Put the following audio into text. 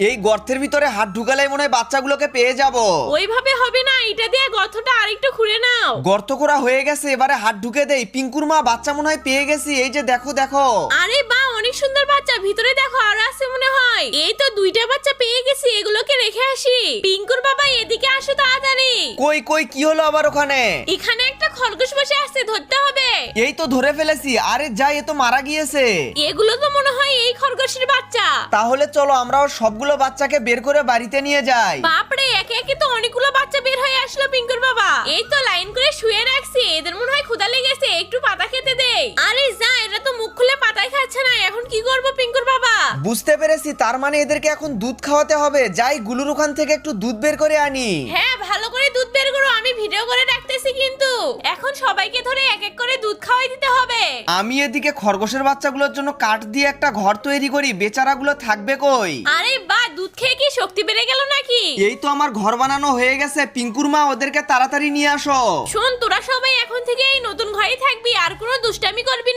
এই গর্তের ভিতরে হাত ঢুকালেই মনে হয় বাচ্চাগুলোকে পেয়ে যাব। ওইভাবে হবে না, এটা দিয়ে গর্তটা আরেকটু খুঁড়ে নাও। গর্ত করা হয়ে গেছে, এবারে হাত ঢুকে দেই। পিঙ্কুর মা, বাচ্চা মনে হয় পেয়ে গেছি। এই যে দেখো দেখো। আরে বাহ, অনেক সুন্দর বাচ্চা। ভিতরে দেখো আরো আছে মনে হয়। এই তো 2টা বাচ্চা পেয়ে গেছি, এগুলোকে রেখে আসি। পিঙ্কুর বাবা এদিকে আসো তাড়াতাড়ি। কই কই, কি হলো আবার ওখানে? এখানে একটা খরগোশ বসে আছে, ধরতে হবে। এই তো ধরে ফেলেছি। আরে যাই, এ তো মারা গিয়েছে। এগুলো তো মনে হয় এই খরগোশের বাচ্চা। তাহলে চলো আমরাও সবগুলো বাচ্চাকে বের করে বাড়িতে নিয়ে যাই। বাপরে, একে একে তো অনেকগুলো বাচ্চা বের হয়ে আসলো পিঙ্কুর বাবা। এই তো লাইন করে শুয়ে রাখছি, এদের মনে হয় ক্ষুধা লেগেছে, একটু পাতা খেতে দেই। আরে যা, এরা তো মুখ খুলে পাতাই খাচ্ছে না, এখন কি করব পিঙ্কুর বাবা? বুঝতে পেরেছি, তার মানে এদেরকে এখন দুধ খাওয়াতে হবে। যাই, গুলুর ওখান থেকে একটু দুধ বের করে আনি। হ্যাঁ, ভালো করে দুধ বের করো, আমি ভিডিও করে রাখতেছি। কিন্তু এখন সবাইকে ধরে এক এক করে দুধ খাওয়াই দিতে হবে। আমি এদিকে খরগোশের বাচ্চাগুলোর জন্য কাঠ দিয়ে একটা ঘর তৈরি করি। বেচারাগুলো থাকবে কই? আরে বাহ, দুধ খেয়ে কি শক্তি বেড়ে গেল নাকি? এই তো আমার ঘর বানানো হয়ে গেছে। পিঙ্কুর মা, ওদেরকে তাড়াতাড়ি নিয়ে আসো। শোন, তোরা সবাই এখন থেকে এই নতুন ঘরেই থাকবি, আর কোনো দুষ্টামি করবি